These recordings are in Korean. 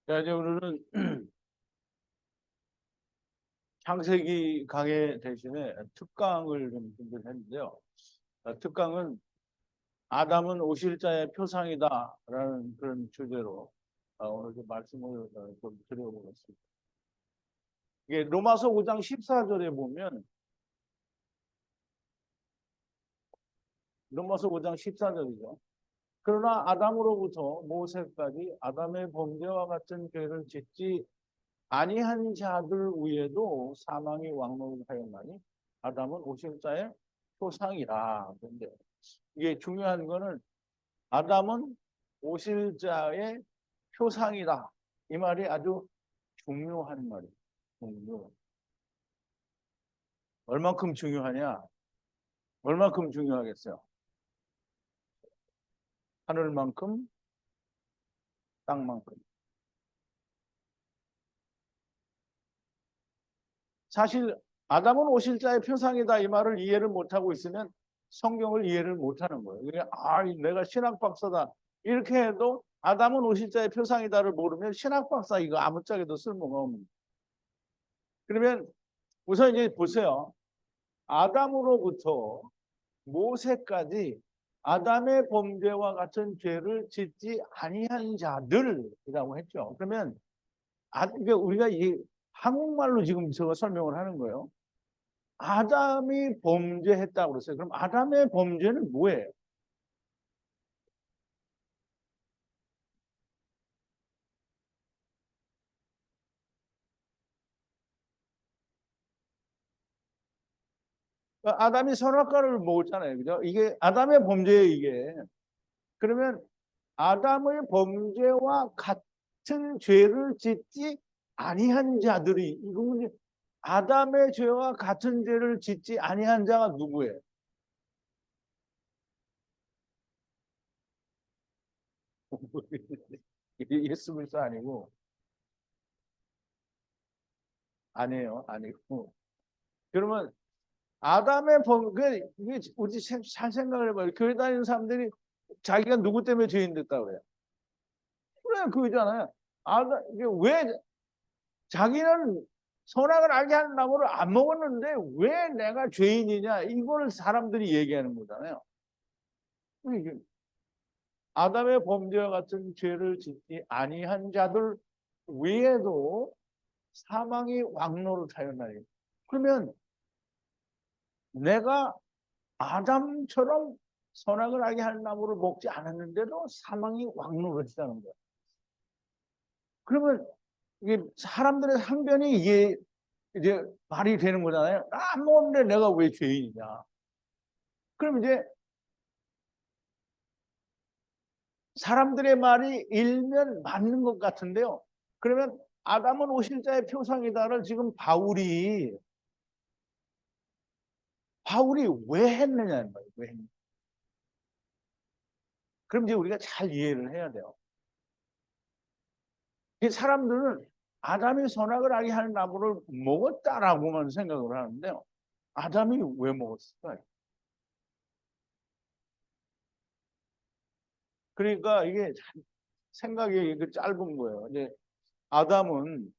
자, 이제 오늘은 창세기 강의 대신에 특강을 좀 준비했는데요. 특강은 아담은 오실자의 표상이다라는 그런 주제로 오늘 좀 말씀을 좀 드려보겠습니다. 이게 로마서 5장 14절에 보면 로마서 5장 14절이죠. 그러나 아담으로부터 모세까지 아담의 범죄와 같은 죄를 짓지 아니한 자들 위에도 사망이 왕노하였나니 아담은 오실자의 표상이라. 근데 이게 중요한 거는 아담은 오실자의 표상이다. 이 말이 아주 중요한 말이에요. 중요. 얼만큼 중요하냐? 얼만큼 중요하겠어요? 하늘만큼, 땅만큼. 사실 아담은 오실자의 표상이다 이 말을 이해를 못하고 있으면 성경을 이해를 못하는 거예요. 내가 신학 박사다 이렇게 해도 아담은 오실자의 표상이다를 모르면 신학 박사 이거 아무짝에도 쓸모가 없는 거예요. 그러면 우선 이제 보세요. 아담으로부터 모세까지 아담의 범죄와 같은 죄를 짓지 아니한 자들이라고 했죠. 그러면 우리가 이 한국말로 지금 제가 설명을 하는 거예요. 아담이 범죄했다고 그랬어요. 그럼 아담의 범죄는 뭐예요? 아담이 선악과를 먹었잖아요. 그죠? 이게 아담의 범죄예요, 이게. 그러면 아담의 범죄와 같은 죄를 짓지 아니한 자들이 이거는 아담의 죄와 같은 죄를 짓지 아니한 자가 누구예요? 예수 그리스도 아니고 아니에요, 아니고. 그러면 아담의 범죄 이게 우리 잘 생각을 해봐요. 교회 다니는 사람들이 자기가 누구 때문에 죄인 됐다 그래요. 그래 그거잖아요. 이게 왜 자기는 선악을 알게 하는 나무를 안 먹었는데 왜 내가 죄인이냐 이걸 사람들이 얘기하는 거잖아요. 이게 아담의 범죄와 같은 죄를 짓지 아니한 자들 외에도 사망이 왕노를 타였나니. 그러면 내가 아담처럼 선악을 알게 하는 나무를 먹지 않았는데도 사망이 왕노를 했다는 거야. 그러면 이게 사람들의 항변이 이게 이제 말이 되는 거잖아요. 안 먹었는데 내가 왜 죄인이냐. 그럼 이제 사람들의 말이 일면 맞는 것 같은데요. 그러면 아담은 오실자의 표상이다를 지금 바울이 왜 했느냐는 거예요. 왜 했느냐. 그럼 이제 우리가 잘 이해를 해야 돼요. 이 사람들은 아담이 선악을 알게 하는 나무를 먹었다라고만 생각을 하는데요. 아담이 왜 먹었을까요? 그러니까 이게 생각이 짧은 거예요. 이제 아담은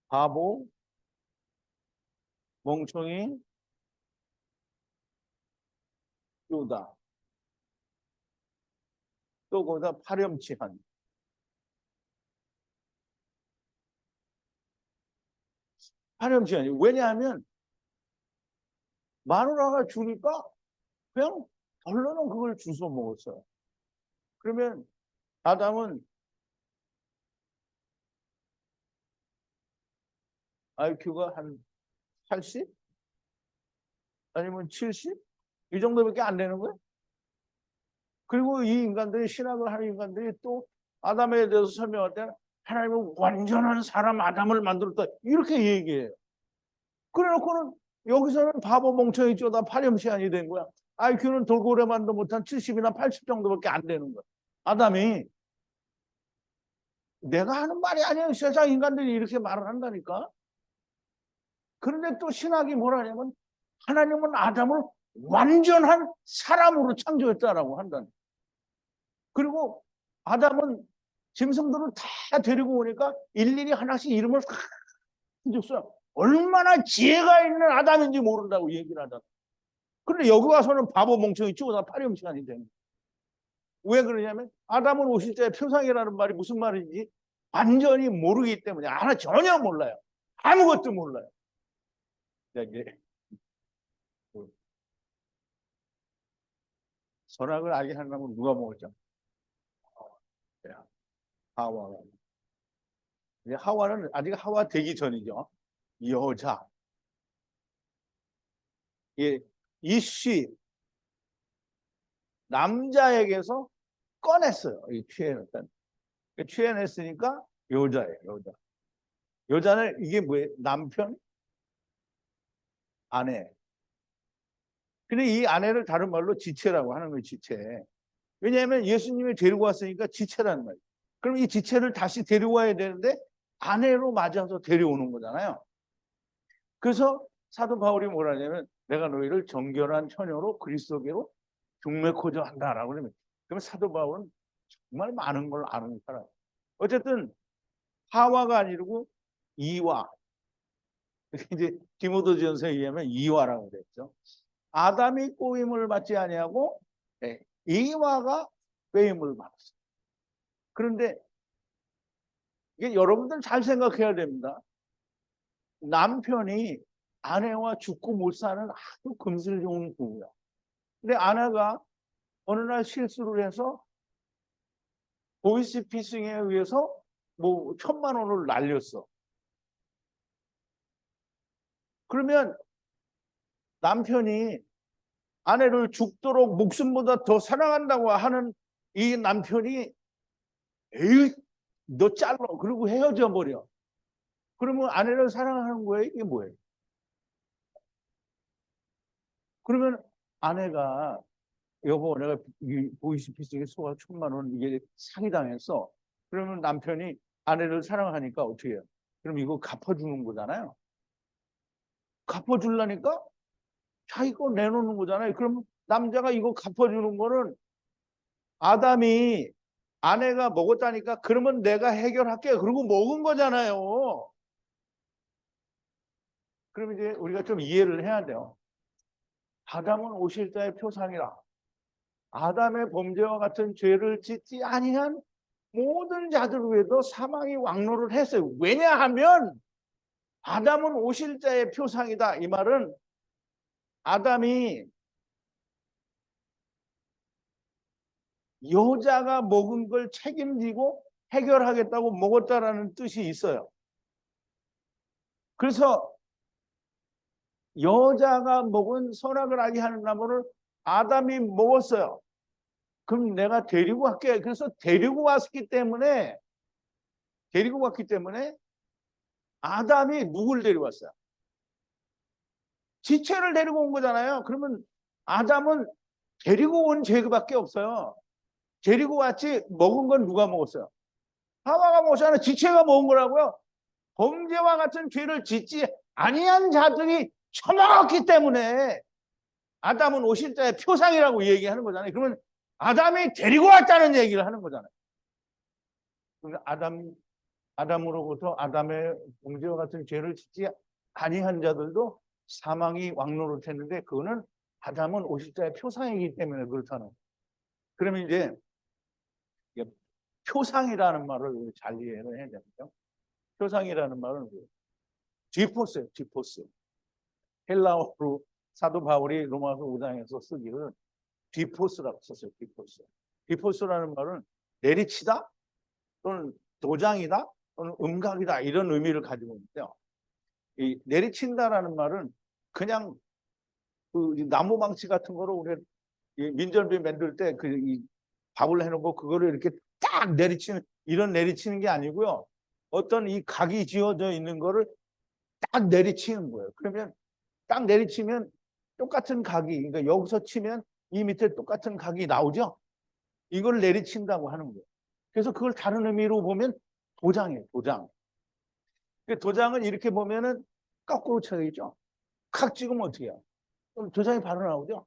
바보, 멍청이, 요다. 또 거기다 파렴치한. 파렴치한이 왜냐하면 마누라가 주니까 그냥 결론은 그걸 주워 먹었어요. 그러면 아담은 IQ가 한 80? 아니면 70? 이 정도밖에 안 되는 거예요. 그리고 이 인간들이 신학을 하는 인간들이 또 아담에 대해서 설명할 때는 하나님은 완전한 사람 아담을 만들었다 이렇게 얘기해요. 그래놓고는 여기서는 바보 멍청이 쪼다 파렴치한이 된 거야. IQ는 돌고래만도 못한 70이나 80 정도밖에 안 되는 거야. 아담이 내가 하는 말이 아니에요. 세상 인간들이 이렇게 말을 한다니까. 그런데 또 신학이 뭐라 하냐면 하나님은 아담을 완전한 사람으로 창조했다라고 한다는. 그리고 아담은 짐승들을 다 데리고 오니까 일일이 하나씩 이름을 다 줬어요. 얼마나 지혜가 있는 아담인지 모른다고 얘기를 하잖아. 그런데 여기 와서는 바보 멍청이 치고 다 파렴치한이 되는 거예요. 왜 그러냐면 아담은 오실 자의 표상이라는 말이 무슨 말인지 완전히 모르기 때문에 전혀 몰라요. 아무것도 몰라요. 이제 선악을 알게 하려면 누가 먹었죠? 하와가. 하와는 아직 하와 되기 전이죠. 여자. 이씨 남자에게서 꺼냈어요. 이 취해냈다. 취해냈으니까 여자예요. 여자. 여자는 이게 뭐예요? 남편? 아내. 근데 이 아내를 다른 말로 지체라고 하는 거예요. 지체. 왜냐하면 예수님이 데리고 왔으니까 지체라는 말이에요. 그럼 이 지체를 다시 데리고 와야 되는데 아내로 맞아서 데려오는 거잖아요. 그래서 사도 바울이 뭐라 하냐면 내가 너희를 정결한 처녀로 그리스도께로 중매코저 한다라고 그러면 그러면 사도 바울은 정말 많은 걸 아는 사람. 어쨌든 하와가 아니고 이와. 이제 디모데전서에 의하면 이와라고 그랬죠. 아담이 꼬임을 받지 아니하고 이와가 꼬임을 받았어요. 그런데 이게 여러분들 잘 생각해야 됩니다. 남편이 아내와 죽고 못 사는 아주 금슬 좋은 부부야. 근데 아내가 어느 날 실수를 해서 보이스피싱에 의해서 뭐 1,000만 원을 날렸어. 그러면 남편이 아내를 죽도록 목숨보다 더 사랑한다고 하는 이 남편이 에이 너 잘라 그리고 헤어져 버려. 그러면 아내를 사랑하는 거예요? 이게 뭐예요? 그러면 아내가 여보 내가 보이스피싱에 소가 1,000만 원 이게 사기당했어. 그러면 남편이 아내를 사랑하니까 어떻게 해요? 그럼 이거 갚아주는 거잖아요. 갚아주려니까 자기 거 내놓는 거잖아요. 그럼 남자가 이거 갚아주는 거는 아담이 아내가 먹었다니까 그러면 내가 해결할게. 그러고 먹은 거잖아요. 그럼 이제 우리가 좀 이해를 해야 돼요. 아담은 오실 자의 표상이라. 아담의 범죄와 같은 죄를 짓지 아니한 모든 자들 외에도 사망이 왕노를 했어요. 왜냐하면 아담은 오실 자의 표상이다. 이 말은 아담이 여자가 먹은 걸 책임지고 해결하겠다고 먹었다라는 뜻이 있어요. 그래서 여자가 먹은 선악을 알게 하는 나무를 아담이 먹었어요. 그럼 내가 데리고 갈게. 그래서 데리고 왔기 때문에 아담이 누굴 데려왔어요? 지체를 데리고 온 거잖아요. 그러면 아담은 데리고 온 죄밖에 없어요. 데리고 왔지 먹은 건 누가 먹었어요? 하와가 먹었잖아요. 지체가 먹은 거라고요. 범죄와 같은 죄를 짓지 아니한 자들이 처먹었기 때문에 아담은 오실 자의 표상이라고 얘기하는 거잖아요. 그러면 아담이 데리고 왔다는 얘기를 하는 거잖아요. 아담으로부터 아담의 범죄와 같은 죄를 짓지 아니한 자들도 사망이 왕노릇 했는데 그거는 아담은 오실 자의 표상이기 때문에 그렇다는. 그러면 이제 표상이라는 말을 잘 이해를 해야 되죠. 표상이라는 말은 디포스예요. 디포스. 헬라어로 사도 바울이 로마서 5장에서 쓰기를 디포스라고 썼어요. 디포스. 디포스라는 말은 내리치다 또는 도장이다 또는 음각이다 이런 의미를 가지고 있는데요. 이 내리친다라는 말은 그냥 그 나무 망치 같은 거로 우리 민절비 만들 때 그 밥을 해놓고 그거를 이렇게 딱 내리치는 이런 내리치는 게 아니고요. 어떤 이 각이 지어져 있는 거를 딱 내리치는 거예요. 그러면 딱 내리치면 똑같은 각이 그러니까 여기서 치면 이 밑에 똑같은 각이 나오죠. 이걸 내리친다고 하는 거예요. 그래서 그걸 다른 의미로 보면 도장이에요. 도장. 도장은 이렇게 보면은 거꾸로 쳐져 있죠. 칵 찍으면 어떻게 해요? 그럼 도장이 바로 나오죠.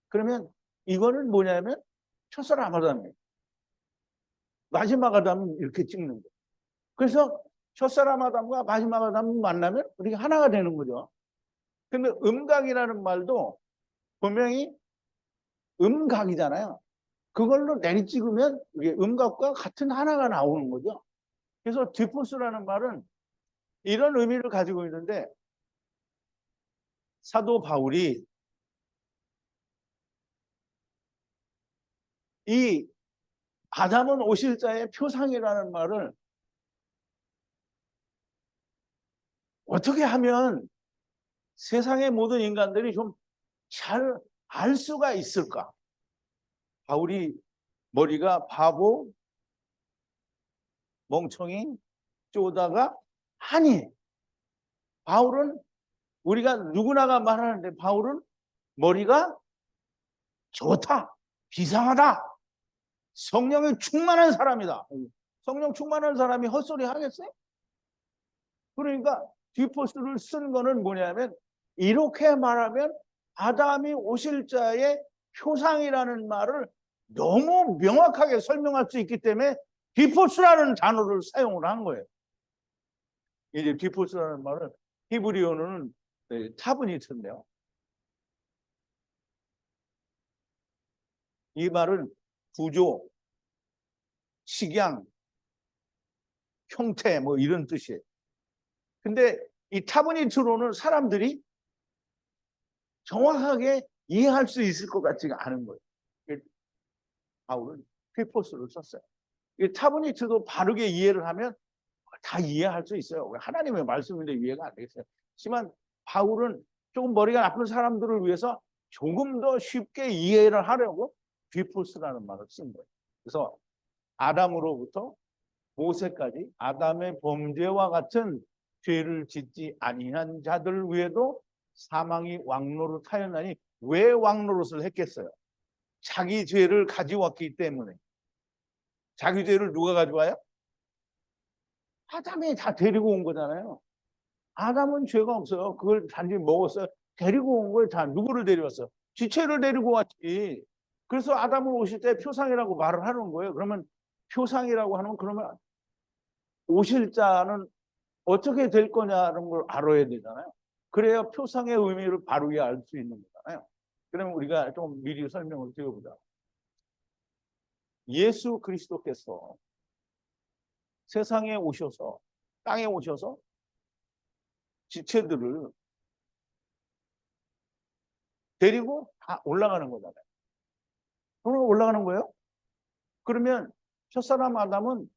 그러면 이거는 뭐냐면 첫사랑 아담이에요. 마지막 아담은 이렇게 찍는 거예요. 그래서 첫사람 아담과 마지막 아담 만나면 우리가 하나가 되는 거죠. 근데 음각이라는 말도 분명히 음각이잖아요. 그걸로 내리 찍으면 이게 음각과 같은 하나가 나오는 거죠. 그래서 디포스라는 말은 이런 의미를 가지고 있는데, 사도 바울이 이 아담은 오실 자의 표상이라는 말을 어떻게 하면 세상의 모든 인간들이 좀 잘 알 수가 있을까? 바울이 머리가 바보, 멍청이, 쪼다가 아니, 바울은 우리가 누구나가 말하는데 바울은 머리가 좋다, 비상하다, 성령이 충만한 사람이다. 성령 충만한 사람이 헛소리 하겠어요? 그러니까 디포스를 쓴 거는 뭐냐면, 이렇게 말하면 아담이 오실 자의 표상이라는 말을 너무 명확하게 설명할 수 있기 때문에 디포스라는 단어를 사용을 한 거예요. 이제 디포스라는 말은 히브리어로는 타브니트인데요. 이 말은 구조, 식양, 형태 뭐 이런 뜻이에요. 근데 이 타브니트로는 사람들이 정확하게 이해할 수 있을 것 같지가 않은 거예요. 바울은 디포스를 썼어요. 이 타브니트도 바르게 이해를 하면 다 이해할 수 있어요. 하나님의 말씀인데 이해가 안 되겠어요. 하지만 바울은 조금 머리가 나쁜 사람들을 위해서 조금 더 쉽게 이해를 하려고 디포스라는 말을 쓴 거예요. 그래서 아담으로부터 모세까지 아담의 범죄와 같은 죄를 짓지 아니한 자들 위에도 사망이 왕노릇하였나니, 왜 왕노릇을 했겠어요? 자기 죄를 가져왔기 때문에. 자기 죄를 누가 가져와요? 아담이 다 데리고 온 거잖아요. 아담은 죄가 없어요. 그걸 단지 먹었어요. 데리고 온 거예요. 다 누구를 데려왔어요? 지체를 데리고 왔지. 그래서 아담을 오실 때 표상이라고 말을 하는 거예요. 그러면 표상이라고 하면, 그러면 오실 자는 어떻게 될 거냐는 걸 알아야 되잖아요. 그래야 표상의 의미를 바르게 알 수 있는 거잖아요. 그러면 우리가 좀 미리 설명을 드려보자. 예수 그리스도께서 세상에 오셔서, 땅에 오셔서 지체들을 데리고 다 올라가는 거잖아요. 그러면 올라가는 거예요? 그러면 첫사람 아담은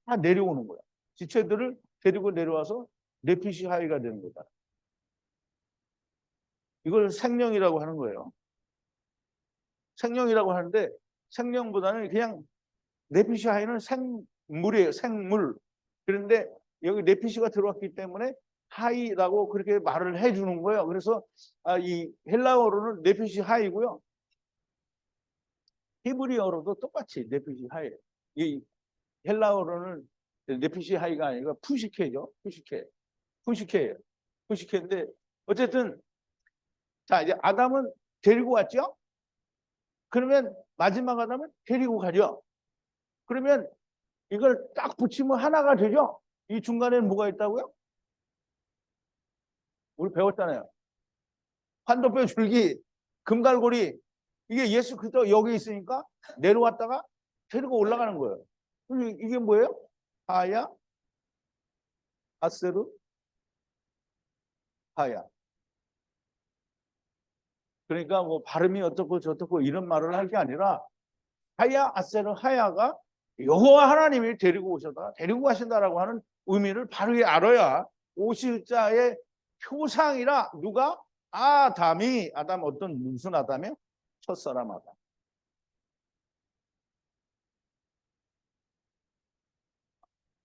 다 내려오는 거야. 지체들을 데리고 내려와서 네피시 하이가 되는 거다. 이걸 생명이라고 하는 거예요. 생명이라고 하는데, 생명보다는 그냥 네피시 하이는 생물이에요. 생물. 그런데 여기 네피시가 들어왔기 때문에 하이라고 그렇게 말을 해주는 거예요. 그래서 이 헬라어로는 네피시 하이고요. 히브리어로도 똑같이 네피시 하이예요. 이 헬라어로는 네피시 하이가 아니라 푸시케죠. 푸시케예요. 푸시케인데 어쨌든, 자, 이제 아담은 데리고 왔죠. 그러면 마지막 아담은 데리고 가죠. 그러면 이걸 딱 붙이면 하나가 되죠. 이 중간에는 뭐가 있다고요? 우리 배웠잖아요. 환도뼈 줄기, 금갈고리. 이게 예수 그리스도 여기 있으니까 내려왔다가 데리고 올라가는 거예요. 이게 뭐예요? 하야, 아세르, 하야. 그러니까 뭐 발음이 어떻고 저떻고 이런 말을 할 게 아니라, 하야, 아세르, 하야가 여호와 하나님이 데리고 오셨다, 데리고 가신다라고 하는 의미를 바르게 알아야 오실 자의 표상이라. 누가? 아담이. 아담 어떤 무슨 아담이요? 첫사람 아담.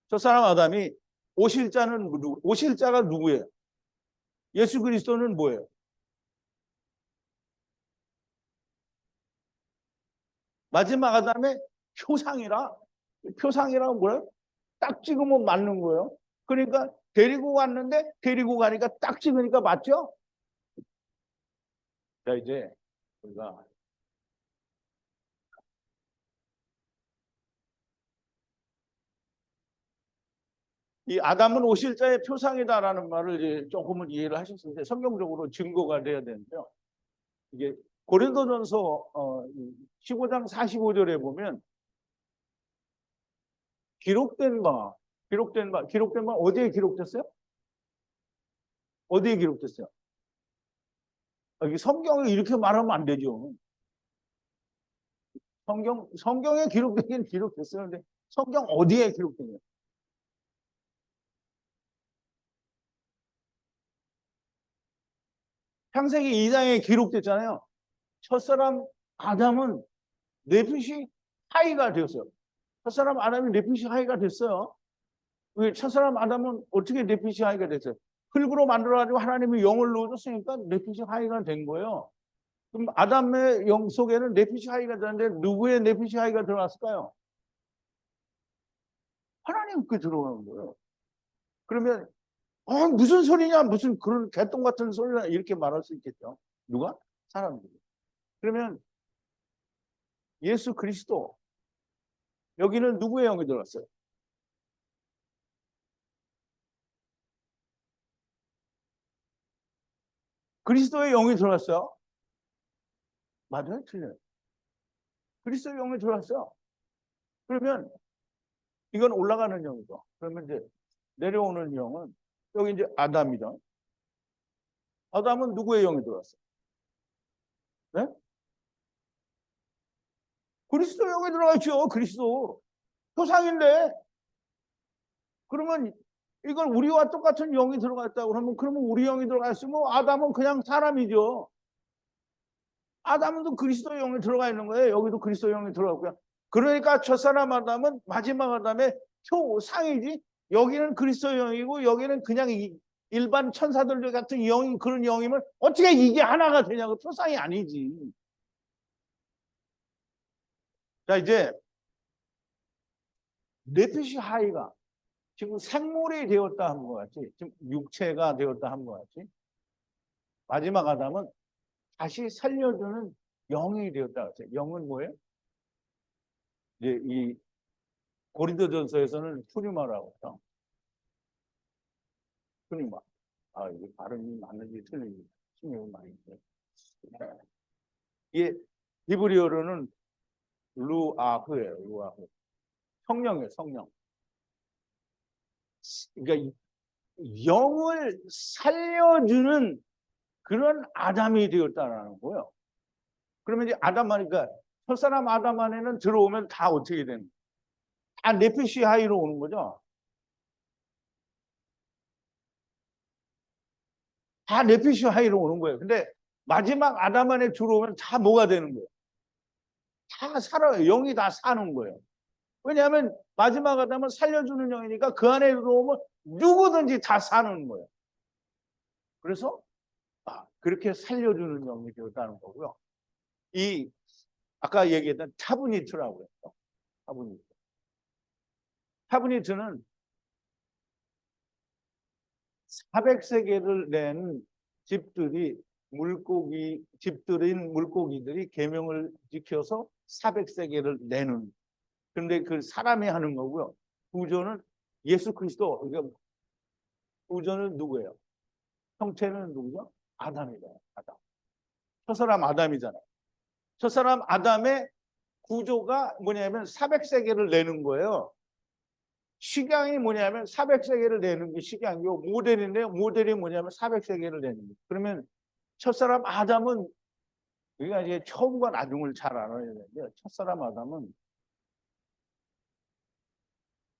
첫사람 아담이 오실 자는 오실 자가 누구예요? 예수 그리스도는 뭐예요? 마지막 아담의 표상이라. 표상이라고 뭐예요? 딱 찍으면 맞는 거예요. 그러니까 데리고 왔는데 데리고 가니까 딱 찍으니까 맞죠? 자, 이제 우리가 이 아담은 오실자의 표상이다라는 말을 이제 조금은 이해를 하셨는데 성경적으로 증거가 돼야 되는데요. 이게 고린도전서 15장 45절에 보면 기록된 바 어디에 기록됐어요? 어디에 기록됐어요? 여기 성경이 이렇게 말하면 안 되죠. 성경에 기록되긴 기록됐어요. 근데 성경 어디에 기록되냐? 창세기 2장에 기록됐잖아요. 첫사람 아담은 넷핏이 하이가 되었어요. 첫사람 아담이 넷핏이 하이가 됐어요. 왜 첫사람 아담은 어떻게 넷핏이 하이가 됐어요? 흙으로 만들어가지고 하나님이 영을 넣어줬으니까 넷핏이 하이가 된 거예요. 그럼 아담의 영 속에는 넷핏이 하이가 되는데 누구의 넷핏이 하이가 들어갔을까요? 하나님께 들어가는 거예요. 그러면 무슨 소리냐, 무슨 그런 개똥 같은 소리냐 이렇게 말할 수 있겠죠. 누가? 사람들이. 그러면 예수 그리스도 여기는 누구의 영이 들어갔어요? 그리스도의 영이 들어갔어요. 맞아요, 틀려요. 그리스도의 영이 들어갔어요. 그러면 이건 올라가는 영이죠. 그러면 이제 내려오는 영은 여기 이제 아담이죠. 아담은 누구의 영이 들어갔어요? 네? 그리스도 영이 들어가죠. 그리스도 표상인데 그러면 이걸 우리와 똑같은 영이 들어갔다고 그러면 우리 영이 들어갔으면 아담은 그냥 사람이죠. 아담은 그리스도 영이 들어가 있는 거예요. 여기도 그리스도 영이 들어갔고요. 그러니까 첫사람 아담은 마지막 아담의 표상이지. 여기는 그리스도 영이고 여기는 그냥 일반 천사들 같은 영이 그런 영이면 어떻게 이게 하나가 되냐고. 표상이 아니지. 자, 이제 네피시 하이가 지금 생물이 되었다 한 것 같이, 지금 육체가 되었다 한 것 같이, 마지막 아담은 다시 살려주는 영이 되었다 같아요. 영은 뭐예요? 이제 이 고린도전서에서는 푸뉴마라고 해요. 푸뉴마. 이게 발음이 맞는지 틀린지 신경을 많이 써요. 이게 히브리어로는 루아흐예요. 루아흐. 성령이에요. 성령. 그러니까 영을 살려주는 그런 아담이 되었다라는 거예요. 그러면 이제 아담 하니까 첫사람 아담 안에는 들어오면 다 어떻게 되는 거예요? 다 네피시 하이로 오는 거죠. 다 네피시 하이로 오는 거예요. 근데 마지막 아담 안에 들어오면 다 뭐가 되는 거예요? 다 살아요. 영이 다 사는 거예요. 왜냐하면 마지막 아담은 살려주는 영이니까 그 안에 들어오면 누구든지 다 사는 거예요. 그래서 그렇게 살려주는 영이 되었다는 거고요. 이 아까 얘기했던 타브니트라고 했죠. 타브니트. 타브니트는 400세계를 낸 집들인 물고기들이 계명을 지켜서 400세계를 내는. 그런데 그 사람이 하는 거고요. 구조는 예수 그리스도. 그러니까 구조는 누구예요? 형태는 누구죠? 아담이다. 아담. 첫사람 아담이잖아요. 첫사람 아담의 구조가 뭐냐면 400세계를 내는 거예요. 식양이 뭐냐면 400세계를 내는 게 식양이고 모델인데요. 모델이 뭐냐면 400세계를 내는 거예요. 그러면 첫사람 아담은 우리가 이제 처음과 나중을 잘 알아야 되는데 첫사람 아담은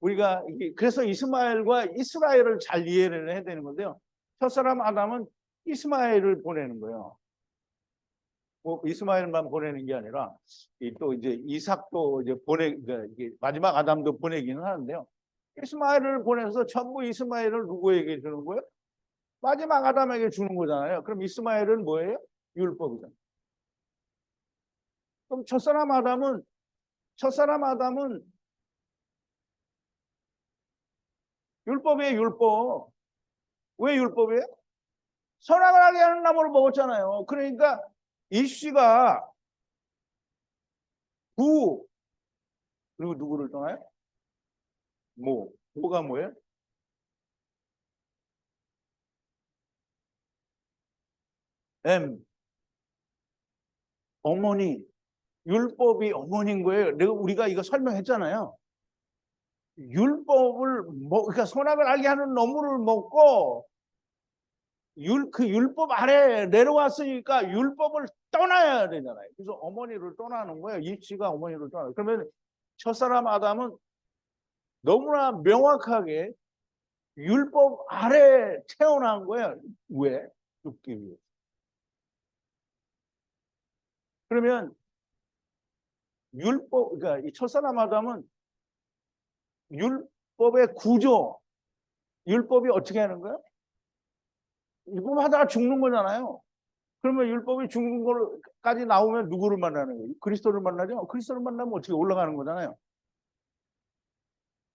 우리가 그래서 이스마엘과 이스라엘을 잘 이해를 해야 되는 건데요. 첫사람 아담은 이스마엘을 보내는 거예요. 뭐 이스마엘만 보내는 게 아니라 또 이제 이삭도 이제 그러니까 마지막 아담도 보내기는 하는데요. 이스마엘을 보내서 전부 이스마엘을 누구에게 주는 거예요? 마지막 아담에게 주는 거잖아요. 그럼 이스마엘은 뭐예요? 율법이잖아요. 그럼 첫사람 아담은 율법이에요, 율법. 왜 율법이에요? 선악을 하게 하는 나무를 먹었잖아요. 그러니까 이씨가 구 그리고 누구를 떠나요? 모가 뭐예요? M. 어머니. 율법이 어머니인 거예요. 우리가 이거 설명했잖아요. 율법을 그러니까 선악을 알게 하는 나무를 먹고 그 율법 아래 내려왔으니까 율법을 떠나야 되잖아요. 그래서 어머니를 떠나는 거예요. 이치가 어머니를 떠나요. 그러면 첫사람 아담은 너무나 명확하게 율법 아래 태어난 거예요. 왜? 죽기 위해. 그러면 율법, 그러니까 이 첫사람 아담은 율법의 구조, 율법이 어떻게 하는 거예요? 율법하다가 죽는 거잖아요. 그러면 율법이 죽는 거까지 나오면 누구를 만나는 거예요? 그리스도를 만나죠? 그리스도를 만나면 어떻게 올라가는 거잖아요.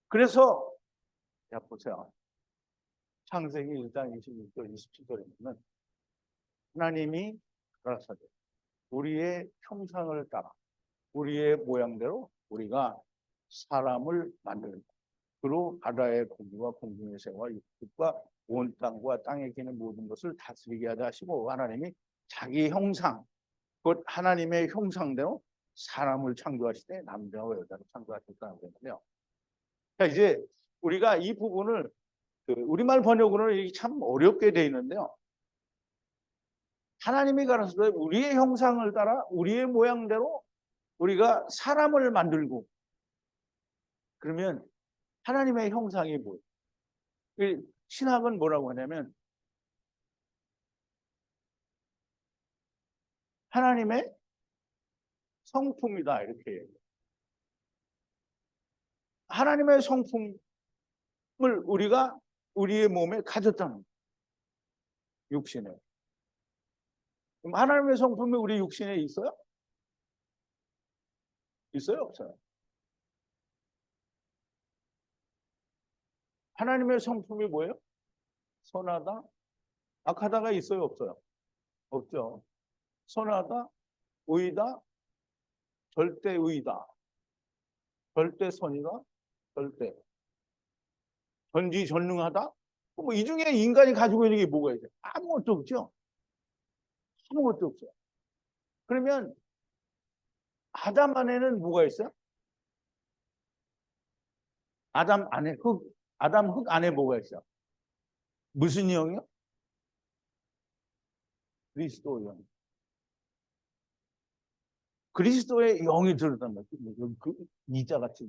그래서, 자, 보세요. 창세기 1장 26절, 27절에 보면, 하나님이 가라사대 우리의 형상을 따라, 우리의 모양대로 우리가 사람을 만들다. 그로 바다의 고기와 공중의 새와 육식과 온 땅과 땅에 기는 모든 것을 다스리게 하자 하시고 하나님이 자기 형상, 곧 하나님의 형상대로 사람을 창조하시되 남자와 여자를 창조하셨다고 했는데요. 자, 이제 우리가 이 부분을 우리말 번역으로는 참 어렵게 되어 있는데요. 하나님이 가라사대 우리의 형상을 따라 우리의 모양대로 우리가 사람을 만들고 그러면 하나님의 형상이 뭐예요? 신학은 뭐라고 하냐면 하나님의 성품이다 이렇게 얘기해요. 하나님의 성품을 우리가 우리의 몸에 가졌다는 거예요. 육신에. 그럼 하나님의 성품이 우리 육신에 있어요? 있어요? 없어요? 하나님의 성품이 뭐예요? 선하다? 악하다가 있어요? 없어요? 없죠. 선하다? 의다? 절대 의다? 절대 선이다? 절대. 전지전능하다? 뭐 이 중에 인간이 가지고 있는 게 뭐가 있어요? 아무것도 없죠. 아무것도 없어요. 그러면 아담 안에는 뭐가 있어요? 아담 흙 안에 뭐가 있어요? 무슨 영이요? 그리스도 영. 그리스도의 영이 들었단 말이에요. 그 이자 같이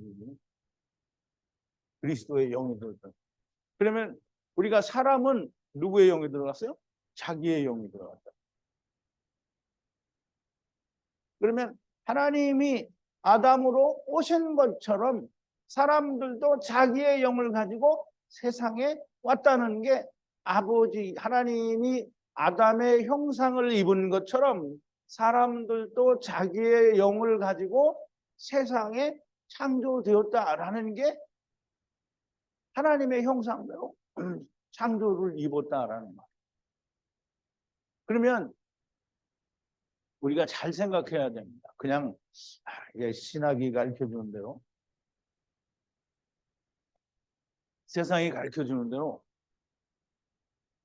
그리스도의 영이 들었단. 그러면 우리가 사람은 누구의 영이 들어갔어요? 자기의 영이 들어갔다. 그러면 하나님이 아담으로 오신 것처럼 사람들도 자기의 영을 가지고 세상에 왔다는 게 아버지 하나님이 아담의 형상을 입은 것처럼 사람들도 자기의 영을 가지고 세상에 창조되었다라는 게 하나님의 형상대로 창조를 입었다라는 말. 그러면 우리가 잘 생각해야 됩니다. 그냥 신학이 가르쳐주는 대로 세상이 가르쳐주는 대로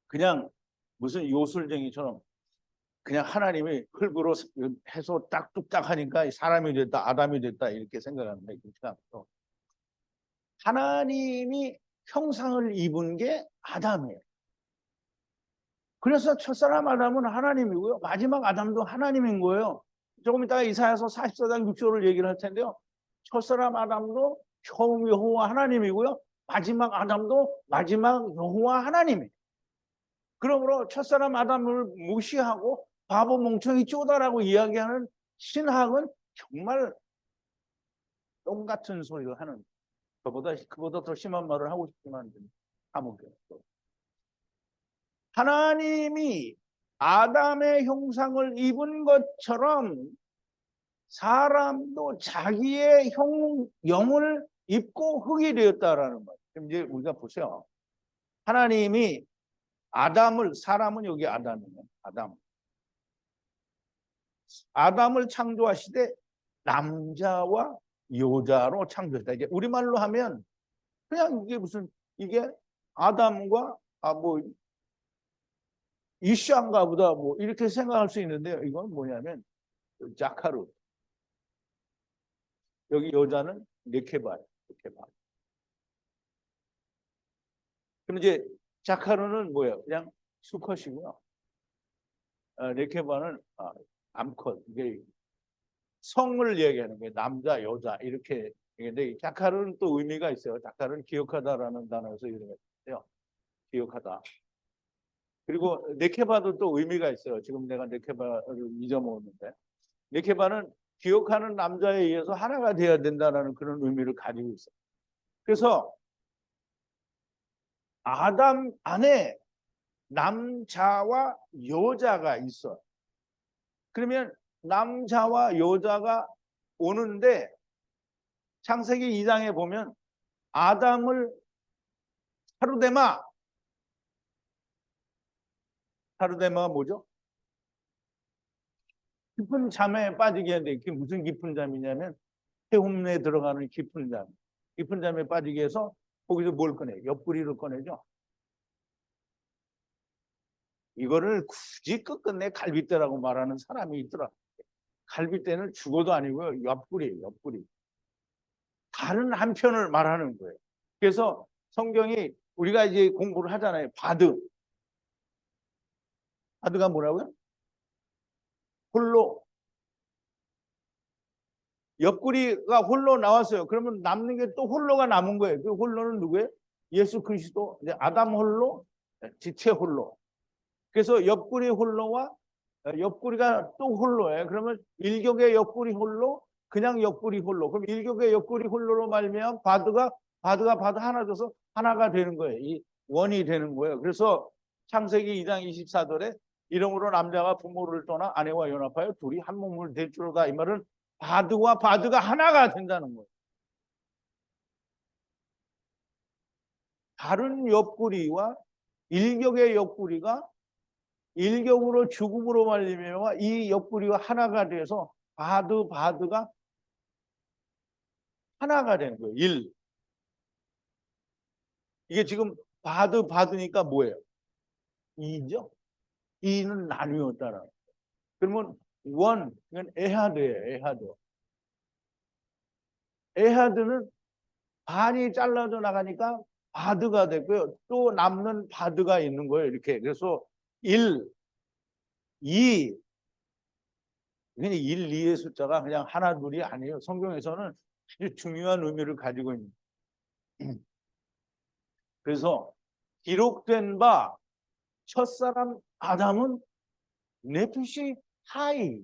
그냥 무슨 요술쟁이처럼 그냥 하나님이 흙으로 해서 딱뚝딱 하니까 사람이 됐다 아담이 됐다 이렇게 생각합니다. 그렇지 않고 하나님이 형상을 입은 게 아담이에요. 그래서 첫사람 아담은 하나님이고요. 마지막 아담도 하나님인 거예요. 조금 이따가 이사야서 44장 6절을 얘기를 할 텐데요. 첫사람 아담도 처음 여호와 하나님이고요. 마지막 아담도 마지막 여호와 하나님이에요. 그러므로 첫사람 아담을 무시하고 바보 멍청이 쪼다라고 이야기하는 신학은 정말 똥같은 소리를 하는 그보다 더 심한 말을 하고 싶지만 아무것도 없어. 하나님이 아담의 형상을 입은 것처럼 사람도 자기의 영을 입고 흙이 되었다라는 거예요. 그럼 이제 우리가 보세요. 하나님이 사람은 여기 아담이에요. 아담을 창조하시되 남자와 여자로 창조했다. 이게 우리말로 하면 그냥 이게 아담과 이슈한가 보다 뭐 이렇게 생각할 수 있는데요. 이건 뭐냐면 자카루. 여기 여자는 네케바예요. 네케바. 그럼 이제 자카루는 뭐예요? 그냥 수컷이고요. 네케바는 암컷. 이게 성을 얘기하는 거예요. 남자, 여자 이렇게. 근데 자카루는 또 의미가 있어요. 자카루는 기억하다라는 단어에서 이름했어요. 기억하다. 그리고 네케바도 또 의미가 있어요. 지금 내가 네케바를 잊어먹었는데 네케바는 기억하는 남자에 의해서 하나가 되어야 된다는 그런 의미를 가지고 있어요. 그래서 아담 안에 남자와 여자가 있어요. 그러면 남자와 여자가 오는데 창세기 2장에 보면 아담을 하루데마가 뭐죠? 깊은 잠에 빠지게 하는데 그게 무슨 깊은 잠이냐면 해움에 들어가는 깊은 잠. 깊은 잠에 빠지게 해서 거기서 뭘 꺼내? 옆구리를 꺼내죠. 이거를 굳이 끝끝내 갈빗대라고 말하는 사람이 있더라. 갈빗대는 죽어도 아니고요. 옆구리예요. 옆구리. 다른 한편을 말하는 거예요. 그래서 성경이 우리가 이제 공부를 하잖아요. 바드. 바드가 뭐라고요? 홀로. 옆구리가 홀로 나왔어요. 그러면 남는 게 또 홀로가 남은 거예요. 그 홀로는 누구예요? 예수 그리스도. 이제 아담 홀로, 지체 홀로. 그래서 옆구리 홀로와 옆구리가 또 홀로예요. 그러면 일격의 옆구리 홀로, 그냥 옆구리 홀로. 그럼 일격의 옆구리 홀로로 말미암아 바드가 바드 하나 줘서 하나가 되는 거예요. 이 원이 되는 거예요. 그래서 창세기 2장 24절에 이러므로 남자가 부모를 떠나 아내와 연합하여 둘이 한 몸을 될 줄로다. 이 말은 바드와 바드가 하나가 된다는 거예요. 다른 옆구리와 일격의 옆구리가 일격으로 죽음으로 말미암아 이 옆구리와 하나가 돼서 바드가 하나가 되는 거예요. 이게 지금 바드니까 뭐예요? 이죠? 이는 나뉘었다라. 그러면 이건 에하드예요. 에하드는 반이 잘라져 나가니까 바드가 되고요. 또 남는 바드가 있는 거예요. 이렇게. 그래서 1, 2, 그냥 1, 2의 숫자가 그냥 하나, 둘이 아니에요. 성경에서는 아주 중요한 의미를 가지고 있는. 그래서 기록된 바 첫사람 아담은 네피시 하이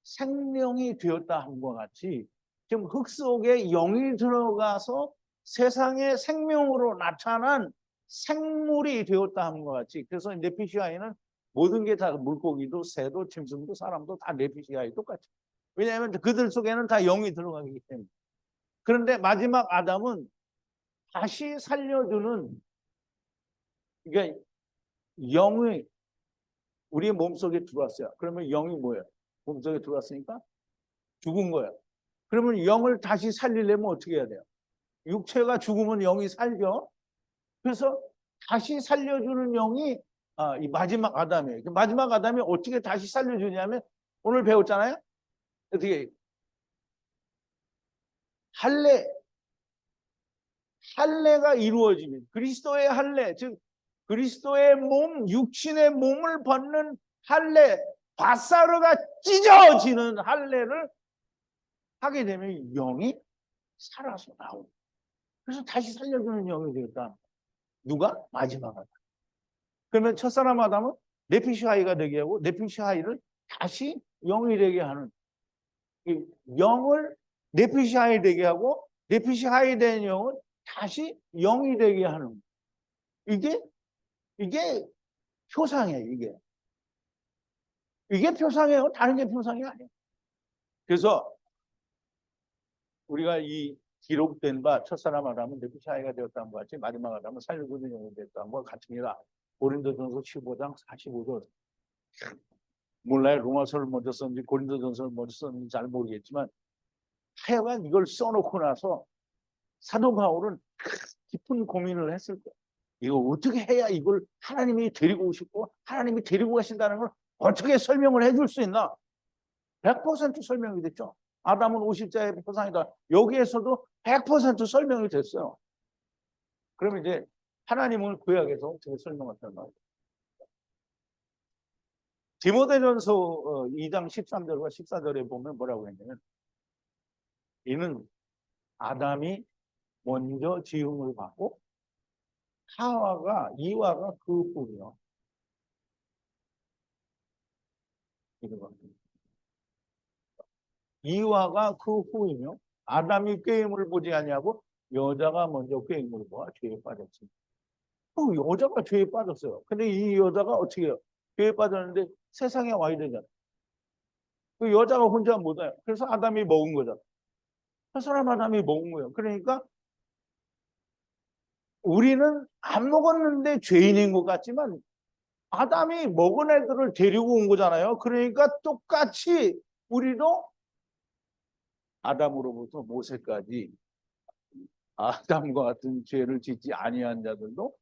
생명이 되었다 함과 같이 지금 흙 속에 영이 들어가서 세상의 생명으로 나타난 생물이 되었다 함과 같이 그래서 네피시 하이는 모든 게 다 물고기도 새도 짐승도 사람도 다 네피시 하이 똑같죠. 왜냐하면 그들 속에는 다 영이 들어가기 때문에. 그런데 마지막 아담은 다시 살려주는 그러니까 영이 우리의 몸속에 들어왔어요. 그러면 영이 뭐예요? 몸속에 들어왔으니까 죽은 거예요. 그러면 영을 다시 살리려면 어떻게 해야 돼요? 육체가 죽으면 영이 살죠. 그래서 다시 살려주는 영이 이 마지막 아담이에요. 마지막 아담이 어떻게 다시 살려주냐면 오늘 배웠잖아요. 어떻게 할례가 이루어지면 그리스도의 할례, 즉 그리스도의 몸, 육신의 몸을 받는 할례, 바사르가 찢어지는 할례를 하게 되면 영이 살아서 나오고 그래서 다시 살려주는 영이 되었다. 누가? 마지막 아담. 그러면 첫사람 아담은 네피시하이가 되게 하고 네피시하이를 다시 영이 되게 하는 이 영을 네피시하이 되게 하고 네피시하이 된 영을 다시 영이 되게 하는 이게 표상이에요. 이게 표상이에요. 다른 게 표상이 아니에요. 그래서 우리가 이 기록된 바 첫사람 아담은 네피시하이가 되었다는 것 같이 마지막 아담은 살려주는 영이 되었다는 것 같습니다. 고린도전서 15장 45절. 몰라요. 로마서를 먼저 썼는지 고린도전서를 먼저 썼는지 잘 모르겠지만 하여간 이걸 써놓고 나서 사도 바울은 깊은 고민을 했을 거예요. 이거 어떻게 해야 이걸 하나님이 데리고 오시고 하나님이 데리고 가신다는 걸 어떻게 설명을 해줄 수 있나? 100% 설명이 됐죠. 아담은 50자의 표상이다. 여기에서도 100% 설명이 됐어요. 그럼 이제 하나님은 구약에서 어떻게 설명하셨나? 디모데전서 2장 13절과 14절에 보면 뭐라고 했냐면 이는 아담이 먼저 지음을 받고 이와가 그 후이요. 이와가 그 후이며 아담이 꾀임을 보지 아니하고 여자가 먼저 꾀임을 보아 죄에 빠졌습니다. 여자가 죄에 빠졌어요. 근데 이 여자가 어떻게 해요? 죄에 빠졌는데 세상에 와야 되잖아요. 그 여자가 혼자 못 와요. 그래서 아담이 먹은 거잖아요. 그 사람 아담이 먹은 거예요. 그러니까 우리는 안 먹었는데 죄인인 것 같지만 아담이 먹은 애들을 데리고 온 거잖아요. 그러니까 똑같이 우리도 아담으로부터 모세까지 아담과 같은 죄를 짓지 아니한 자들도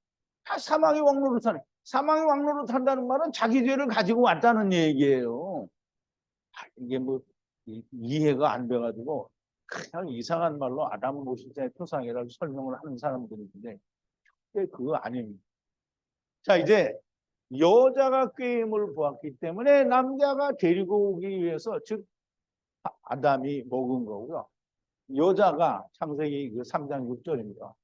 다 사망의 왕로로 타는, 사망의 왕로로 탄다는 말은 자기 죄를 가지고 왔다는 얘기예요. 이게 뭐 이해가 안 돼가지고 그냥 이상한 말로 아담은 모세자의 표상이라고 설명을 하는 사람들이 있는데 그거 아닙니다. 자, 이제 여자가 꾀임을 보았기 때문에 남자가 데리고 오기 위해서, 즉 아담이 먹은 거고요. 여자가 창세기 그 3장 6절입니다.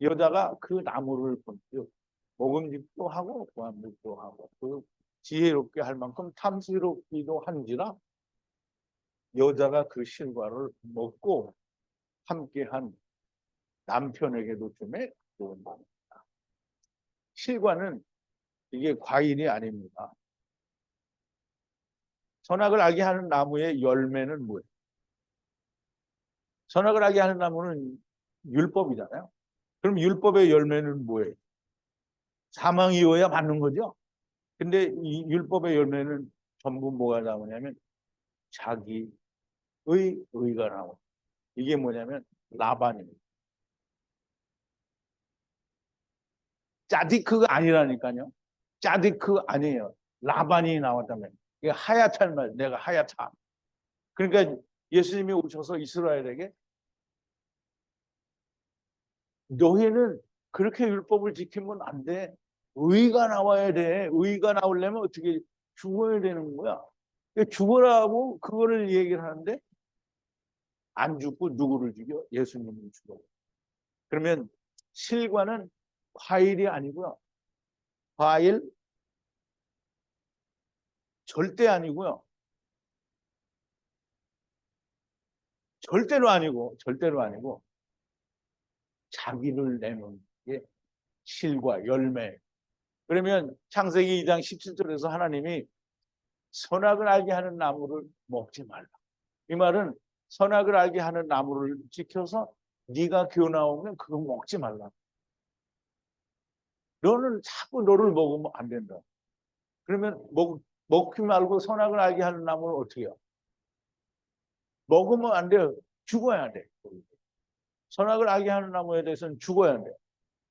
여자가 그 나무를 본즉 먹음직도 하고 보암직도 하고 그 지혜롭게 할 만큼 탐스럽기도 한지라 여자가 그 실과를 먹고 함께한 남편에게도 주매 좋은 나무다. 실과는 이게 과일이 아닙니다. 선악을 알게 하는 나무의 열매는 뭐예요? 선악을 알게 하는 나무는 율법이잖아요. 그럼 율법의 열매는 뭐예요? 사망이어야 받는 거죠. 근데 이 율법의 열매는 전부 뭐가 나오냐면 자기의 의가 나와요. 이게 뭐냐면 라반입니다. 짜디크가 아니라니까요. 짜디크 아니에요. 라반이 나왔다면. 이게 하얗다는 말, 내가 하얗다. 그러니까 예수님이 오셔서 이스라엘에게 너희는 그렇게 율법을 지키면 안 돼. 의가 나와야 돼. 의가 나오려면 어떻게 죽어야 되는 거야. 죽어라고 그거를 얘기를 하는데 안 죽고 누구를 죽여? 예수님을 죽여. 그러면 실과는 과일이 아니고요. 과일 절대 아니고요. 절대로 아니고 자기를 내놓은 게 실과 열매. 그러면 창세기 2장 17절에서 하나님이 선악을 알게 하는 나무를 먹지 말라. 이 말은 선악을 알게 하는 나무를 지켜서 네가 교나오면 그거 먹지 말라. 너는 자꾸 너를 먹으면 안 된다. 그러면 먹지 말고 선악을 알게 하는 나무를 어떻게 해요? 먹으면 안 돼요. 죽어야 돼. 선악을 알게 하는 나무에 대해서는 죽어야 돼.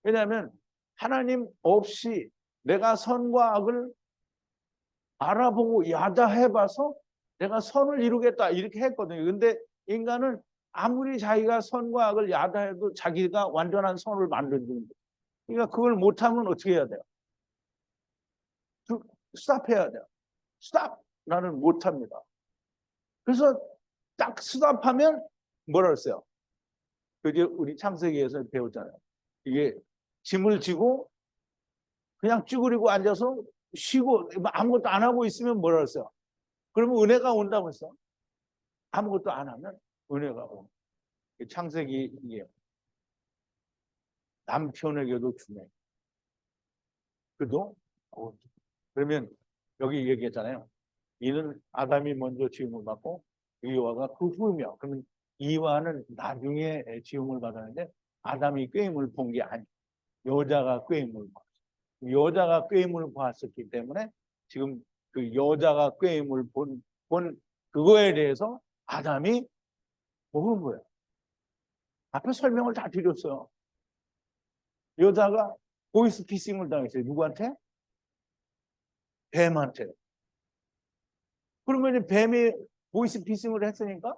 왜냐하면 하나님 없이 내가 선과 악을 알아보고 야다해봐서 내가 선을 이루겠다 이렇게 했거든요. 근데 인간은 아무리 자기가 선과 악을 야다해도 자기가 완전한 선을 만들는 거예요. 그러니까 그걸 못하면 어떻게 해야 돼요? 스탑해야 돼요. 스탑! 나는 못합니다. 그래서 딱 스탑하면 뭐라 그랬어요? 그게 우리 창세기에서 배웠잖아요. 이게 짐을 지고 그냥 쭈그리고 앉아서 쉬고 아무것도 안 하고 있으면 뭐라 그랬어요? 그러면 은혜가 온다고 했어. 아무것도 안 하면 은혜가 오. 창세기 이게 남편에게도 주네. 그도 그러면 여기 얘기했잖아요. 이는 아담이 먼저 지음을 받고 이와가 그 후이며, 그러면 이와는 나중에 지음을 받았는데 아담이 꾀임을 본 게 아니에요. 여자가 꾀임을 봤어요. 여자가 꾀임을 봤었기 때문에 지금 그 여자가 꾀임을 본 그거에 대해서 아담이 먹은 거예요. 앞에 설명을 다 드렸어요. 여자가 보이스피싱을 당했어요. 누구한테? 뱀한테. 그러면 이제 뱀이 보이스피싱을 했으니까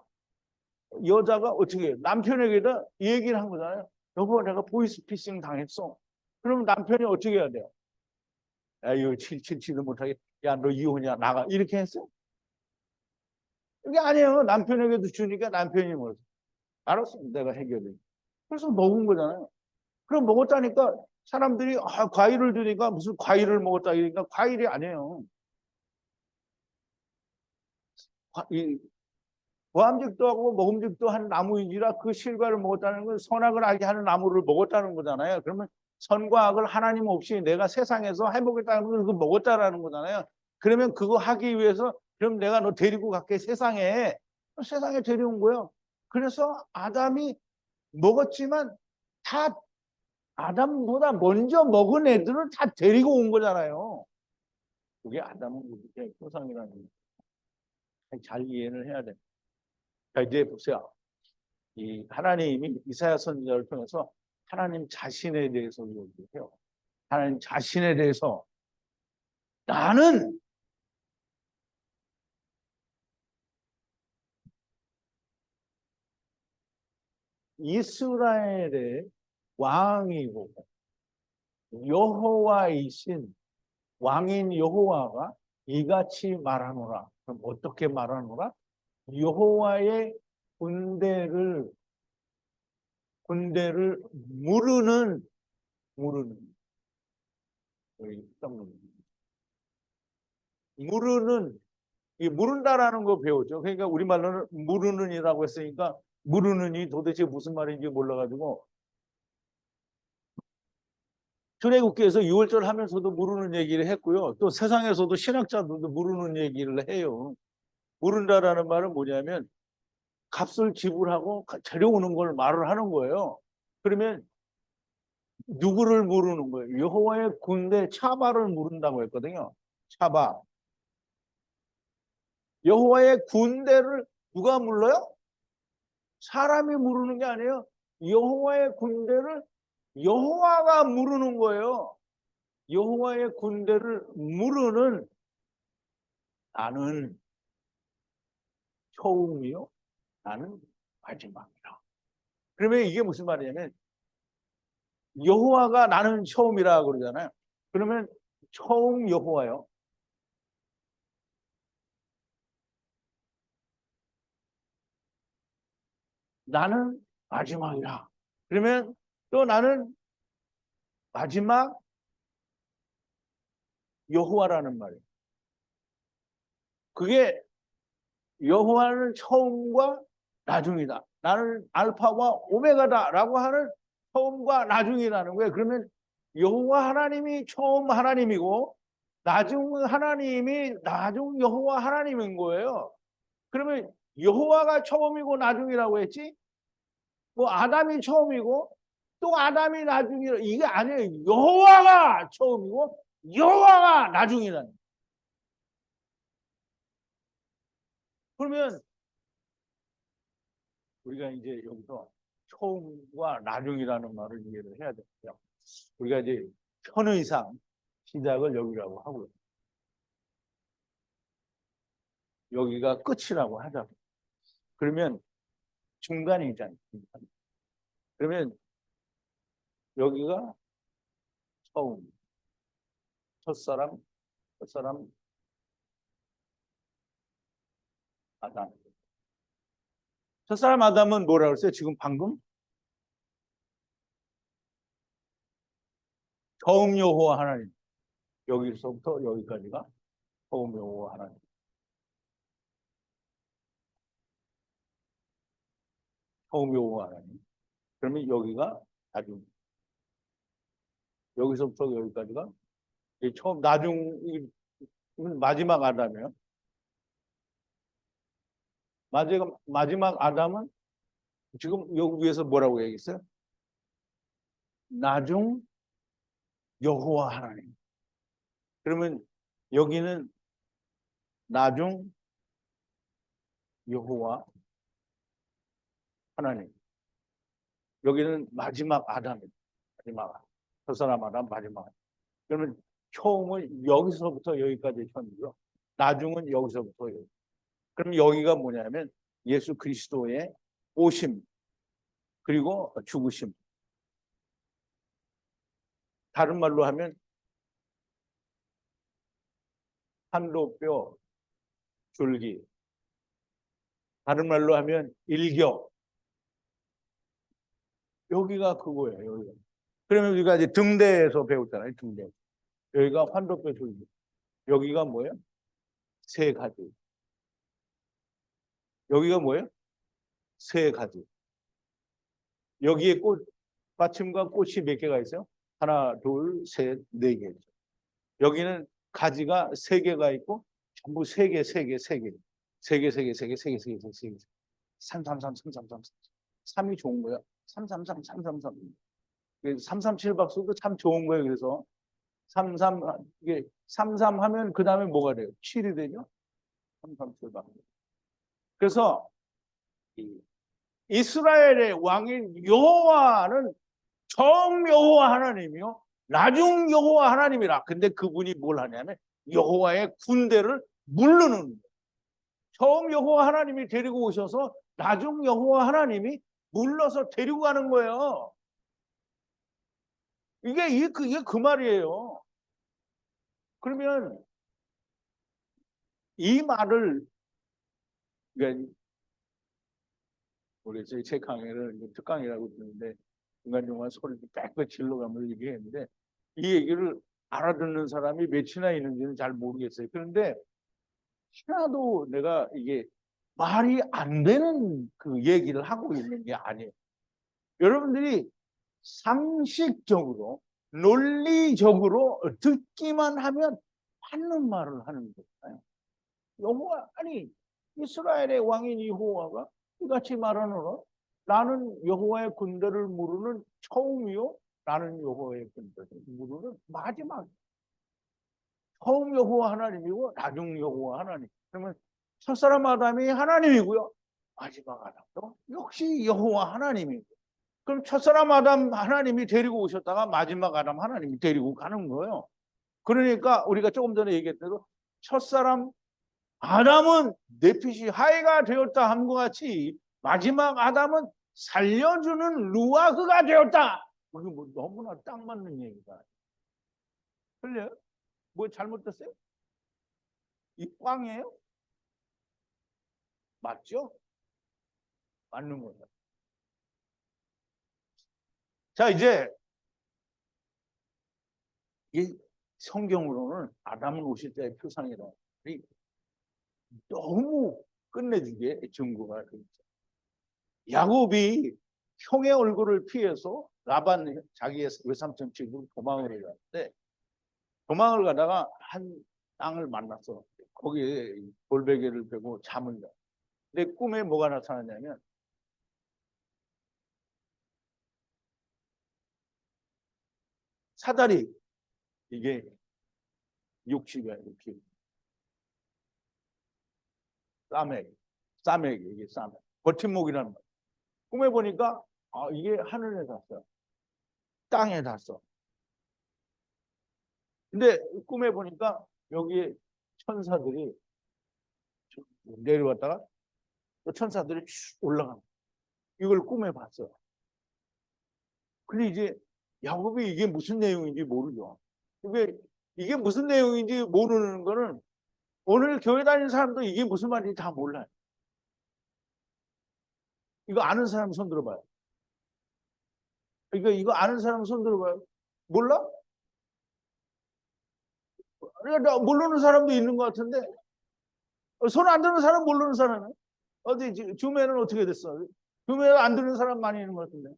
여자가 어떻게 해요? 남편에게다 얘기를 한 거잖아요. 여보, 내가 보이스피싱 당했어. 그러면 남편이 어떻게 해야 돼요? 야, 이거 칠칠치도 못하게. 야, 너 이혼이야. 나가. 이렇게 했어? 이게 아니에요. 남편에게도 주니까 남편이 뭐 알았어. 내가 해결해. 그래서 먹은 거잖아요. 그럼 먹었다니까 사람들이 과일을 주니까 무슨 과일을 먹었다 이러니까 과일이 아니에요. 이 보암직도 하고 먹음직도 한 나무인지라 그 실과를 먹었다는 건 선악을 알게 하는 나무를 먹었다는 거잖아요. 그러면 선과 악을 하나님 없이 내가 세상에서 해보겠다는 걸 그거 먹었다라는 거잖아요. 그러면 그거 하기 위해서 그럼 내가 너 데리고 갈게 세상에 데려온 거예요. 그래서 아담이 먹었지만 다 아담보다 먼저 먹은 애들을 다 데리고 온 거잖아요. 그게 아담은 우리의 표상이라는 거. 잘 이해를 해야 돼. 자, 이제 보세요. 이 하나님이 이사야 선지자를 통해서 하나님 자신에 대해서 얘기해요. 하나님 자신에 대해서 나는 이스라엘의 왕이고 여호와이신 왕인 여호와가 이같이 말하노라. 그럼 어떻게 말하노라? 여호와의 군대를 무르는 무르는 이 무른다라는 거 배웠죠. 그러니까 우리말로는 무르는이라고 했으니까 무르는이 도대체 무슨 말인지 몰라가지고 출애굽기에서 유월절 하면서도 무르는 얘기를 했고요. 또 세상에서도 신학자들도 무르는 얘기를 해요. 무른다라는 말은 뭐냐면 값을 지불하고 데려오는 걸 말을 하는 거예요. 그러면 누구를 무르는 거예요? 여호와의 군대 차바를 무른다고 했거든요. 차바. 여호와의 군대를 누가 물러요? 사람이 무르는 게 아니에요. 여호와의 군대를 여호와가 무르는 거예요. 여호와의 군대를 무르는 나는 처음이요. 나는 마지막이라. 그러면 이게 무슨 말이냐면 여호와가 나는 처음이라 그러잖아요. 그러면 처음 여호와요. 나는 마지막이라. 그러면 또 나는 마지막 여호와라는 말이에요. 그게 여호와는 처음과 나중이다. 나는 알파와 오메가다라고 하는 처음과 나중이라는 거예요. 그러면 여호와 하나님이 처음 하나님이고 나중 하나님이 나중 여호와 하나님인 거예요. 그러면 여호와가 처음이고 나중이라고 했지? 뭐 아담이 처음이고 또 아담이 나중이라 이게 아니에요. 여호와가 처음이고 여호와가 나중이라는. 그러면 우리가 이제 여기서 처음과 나중이라는 말을 이해를 해야 돼요. 우리가 이제 편의상 시작을 여기라고 하고요. 여기가 끝이라고 하자고. 그러면 중간이 있잖아요. 그러면 여기가 처음, 첫사람, 첫사람, 아담. 첫사람 아담은 뭐라고 했어요? 지금 방금? 처음 여호와 하나님. 여기서부터 여기까지가 처음 여호와 하나님. 처음 여호와 하나님. 그러면 여기가 나중. 여기서부터 여기까지가 처음 나중 마지막 아담이에요. 마지막 아담은 지금 여기 위에서 뭐라고 얘기했어요? 나중 여호와 하나님. 그러면 여기는 나중 여호와 하나님. 여기는 마지막 아담입니다. 마지막 아담. 저 사람마다 마지막. 그러면 처음은 여기서부터 여기까지 처음이고요. 나중은 여기서부터 여기. 그럼 여기가 뭐냐면 예수 그리스도의 오심 그리고 죽으심. 다른 말로 하면 한도뼈 줄기. 다른 말로 하면 일격. 여기가 그거예요. 여기가. 그러면 우리가 이제 등대에서 배웠잖아요. 등대. 여기가 환도뼈 줄기. 여기가 뭐예요? 세 가지. 여기가 뭐예요? 세 가지. 여기에 꽃 받침과 꽃이 몇 개가 있어요? 하나, 둘, 셋, 네 개. 여기는 가지가 세 개가 있고 전부 세 개, 세 개, 세 개. 세 개, 세 개, 세 개, 세 개, 세 개, 세 개. 333, 333. 3이 좋은 거야. 333, 333. 337 박수도 참 좋은 거예요. 그래서 33 이게 33 하면 그 다음에 뭐가 돼요? 7이 되죠? 337 박수. 그래서 이스라엘의 왕인 여호와는 처음 여호와 하나님이요, 나중 여호와 하나님이라. 근데 그분이 뭘 하냐면 여호와의 군대를 물르는 거예요. 처음 여호와 하나님이 데리고 오셔서 나중 여호와 하나님이 물러서 데리고 가는 거예요. 이게 그 말이에요. 그러면 이 말을, 그러니까 우리 저희 책 강의를 특강이라고 듣는데 중간중간 소리를 빽빽 질러가면서 얘기했는데 이 얘기를 알아듣는 사람이 몇이나 있는지는 잘 모르겠어요. 그런데 하나도 내가 이게 말이 안 되는 그 얘기를 하고 있는 게 아니에요. 여러분들이 상식적으로 논리적으로 듣기만 하면 맞는 말을 하는 거잖아요. 여호와, 아니 이스라엘의 왕인 여호와가 이같이 말하노라. 나는 여호와의 군대를 무르는 처음이요, 나는 여호와의 군대를 무르는 마지막. 처음 여호와 하나님이고 나중 여호와 하나님. 그러면 첫사람 아담이 하나님이고요, 마지막 아담도 역시 여호와 하나님이고. 그럼 첫사람 아담 하나님이 데리고 오셨다가 마지막 아담 하나님이 데리고 가는 거예요. 그러니까 우리가 조금 전에 얘기했대로 첫사람 아담은 넷핏이 하이가 되었다 함과 같이 마지막 아담은 살려주는 루아흐가 되었다. 이게 뭐 너무나 딱 맞는 얘기다. 틀려요? 뭐 잘못됐어요? 이 꽝이에요? 맞죠? 맞는 거다. 자, 이제 이 성경으로는 아담은 오실 때의 표상이다. 너무 끝내주게 증거가 있죠. 야곱이 형의 얼굴을 피해서 라반 자기의 외삼촌 집으로 도망을 갔는데, 도망을 가다가 한 땅을 만났어. 거기에 돌베개를 베고 잠을 자. 근데 꿈에 뭐가 나타나냐면 사다리, 이게 60이야, 60. 싸맥, 이게 싸맥. 버팀목이라는 거. 꿈에 보니까 이게 하늘에 닿았어. 땅에 닿았어. 근데 꿈에 보니까 여기에 천사들이 내려왔다가 또 천사들이 쭉 올라가. 이걸 꿈에 봤어. 근데 이제 야곱이 이게 무슨 내용인지 모르죠. 이게 무슨 내용인지 모르는 거는 오늘 교회 다니는 사람도 이게 무슨 말인지 다 몰라요. 이거 아는 사람 손 들어봐요. 이거 아는 사람 손 들어봐요. 몰라? 모르는 사람도 있는 것 같은데, 손 안 드는 사람, 모르는 사람은 어디 주매는 어떻게 됐어? 주매 안 드는 사람 많이 있는 것 같은데.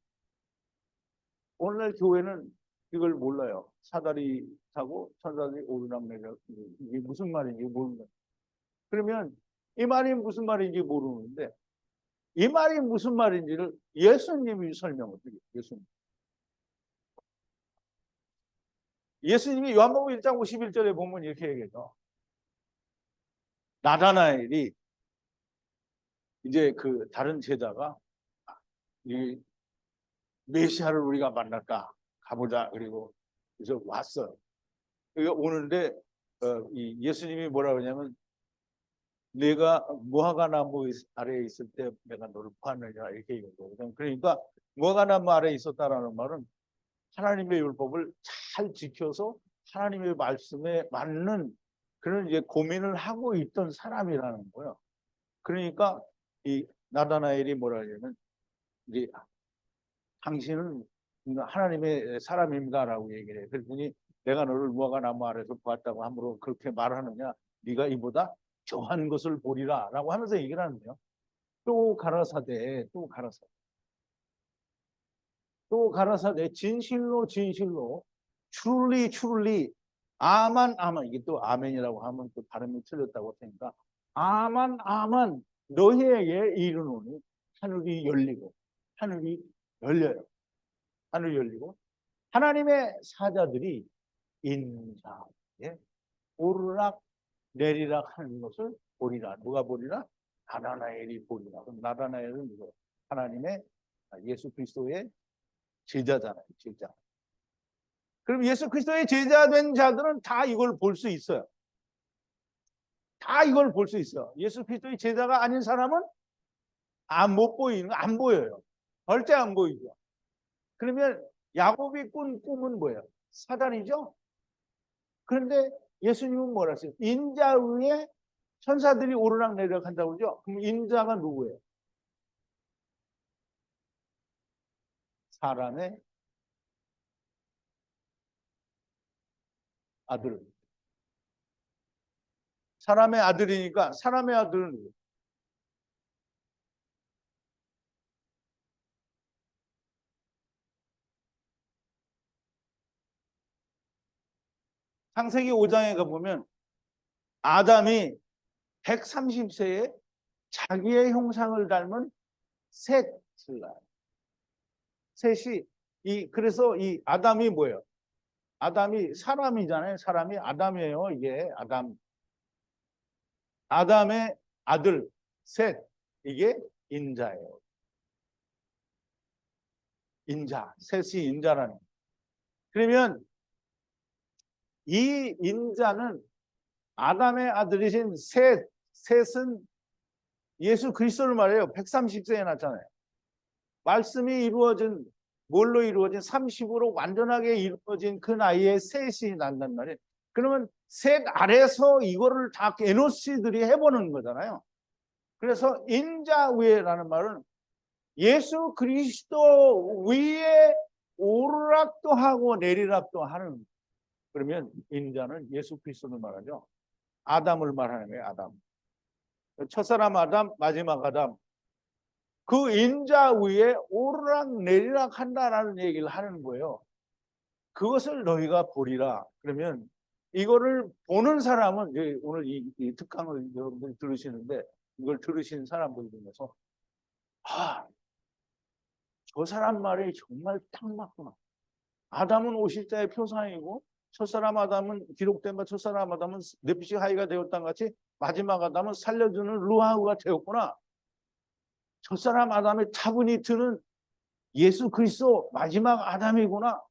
오늘날 교회는 이걸 몰라요. 사다리 타고 천사들이 오르락 내리락. 이게 무슨 말인지 모르는 거예요. 그러면 이 말이 무슨 말인지 모르는데 이 말이 무슨 말인지를 예수님이 설명을 해요. 예수님이 요한복음 1장 51절에 보면 이렇게 얘기해요. 나다나엘이 이제 그 다른 제자가 이 메시아를 우리가 만날까 가보자. 그리고 그래서 왔어요. 여기 오는데 이 예수님이 뭐라 그러냐면 내가 무화과나무 아래에 있을 때 내가 너를 보았느냐 이렇게 얘기하거든요. 그러니까 무화과나무 아래에 있었다라는 말은 하나님의 율법을 잘 지켜서 하나님의 말씀에 맞는 그런 이제 고민을 하고 있던 사람이라는 거예요. 그러니까 이 나다나엘이 뭐라 하냐면 이제 당신은 하나님의 사람입니다라고 얘기를 해. 그랬더니 내가 너를 무화과나무 아래서 보았다고 함부로 그렇게 말하느냐? 네가 이보다 더한 것을 보리라라고 하면서 얘기를 하는데요. 또 가라사대, 또 가라사대, 진실로 truly truly 아만 이게 또 아멘이라고 하면 또 발음이 틀렸다고 하니까 아만 너희에게 이르노니 하늘이 열리고 하늘이 열려요. 하늘이 열리고 하나님의 사자들이 인자에 오르락 내리락 하는 것을 보리라. 누가 보리라? 나다나엘이 보리라. 그럼 나다나엘은 누구? 하나님의 예수 그리스도의 제자잖아요. 제자. 그럼 예수 그리스도의 제자 된 자들은 다 이걸 볼 수 있어요. 다 이걸 볼 수 있어요. 예수 그리스도의 제자가 아닌 사람은 못 보이는 거 안 보여요. 절대 안 보이죠. 그러면 야곱이 꾼 꿈은 뭐예요? 사단이죠. 그런데 예수님은 뭐라 했어요? 인자 위에 천사들이 오르락 내리락 한다고 그러죠. 그럼 인자가 누구예요? 사람의 아들. 사람의 아들이니까 사람의 아들은 누구예요? 창세기 5장에 가보면 아담이 130세에 자기의 형상을 닮은 셋을 낳아요. 셋이 그래서 이 아담이 뭐예요? 아담이 사람이잖아요. 사람이 아담이에요. 이게 아담의 아들 셋 이게 인자예요. 인자 셋이 인자라는. 그러면 이 인자는 아담의 아들이신 셋은 예수 그리스도를 말해요. 130세에 낳잖아요. 말씀이 이루어진 뭘로 이루어진 30으로 완전하게 이루어진 그 나이에 셋이 난단 말이에요. 그러면 셋 아래서 이거를 다 에노시들이 해보는 거잖아요. 그래서 인자 위에라는 말은 예수 그리스도 위에 오르락도 하고 내리락도 하는. 그러면 인자는 예수 그리스도를 말하죠. 아담을 말하는 거예요. 아담. 첫사람 아담, 마지막 아담. 그 인자 위에 오르락 내리락 한다라는 얘기를 하는 거예요. 그것을 너희가 보리라. 그러면 이거를 보는 사람은 오늘 이 특강을 여러분들이 들으시는데 이걸 들으신 사람들 중에서 저 사람 말이 정말 딱 맞구나. 아담은 오실자의 표상이고 첫사람 아담은 기록된 바 첫사람 아담은 nep시 하이가 되었던 같이 마지막 아담은 살려주는 루하우가 되었구나. 첫사람 아담의 타브니트는 예수 그리스도 마지막 아담이구나.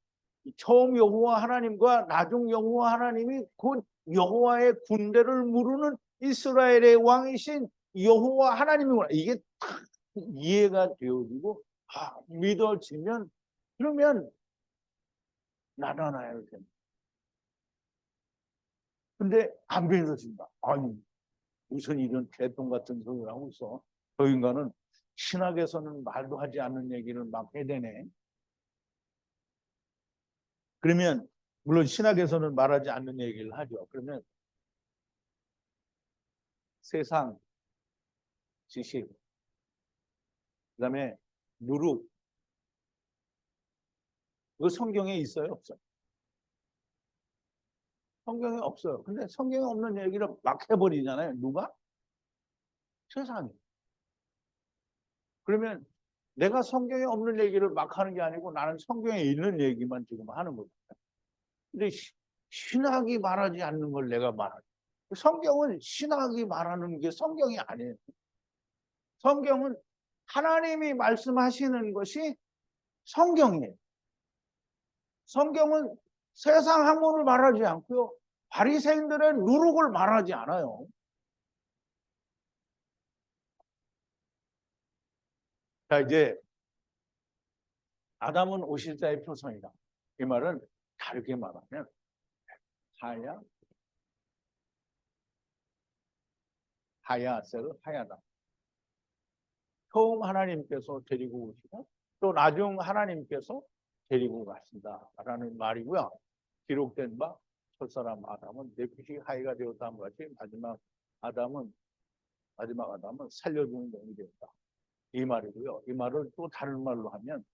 처음 여호와 하나님과 나중 여호와 하나님이 곧 여호와의 군대를 무르는 이스라엘의 왕이신 여호와 하나님이구나. 이게 딱 이해가 되어지고 믿어지면 그러면 나다나엘 됩니다. 근데 안 믿어진다. 아니 무슨 이런 개똥 같은 소리를 하고 있어. 저 인간은 신학에서는 말도 하지 않는 얘기를 막 해대네. 그러면 물론 신학에서는 말하지 않는 얘기를 하죠. 그러면 세상, 지식, 그다음에 누룩, 이거 성경에 있어요, 없어요? 성경에 없어요. 근데 성경에 없는 얘기를 막 해버리잖아요. 누가? 세상이. 그러면 내가 성경에 없는 얘기를 막 하는 게 아니고 나는 성경에 있는 얘기만 지금 하는 거죠. 근데 신학이 말하지 않는 걸 내가 말하죠. 성경은 신학이 말하는 게 성경이 아니에요. 성경은 하나님이 말씀하시는 것이 성경이에요. 성경은 세상 학문을 말하지 않고요. 바리새인들의 누룩을 말하지 않아요. 자, 이제 아담은 오실자의 표성이다. 이 말은 다르게 말하면 하야세를 하야다. 처음 하나님께서 데리고 오시고 또 나중 하나님께서 데리고 가신다라는 말이고요. 기록된 바 첫사람 아담은 내 빛이 하이가 되었다는 것이 마지막 아담은 살려주는 영이 되었다. 이 말이고요. 이 말을 또 다른 말로 하면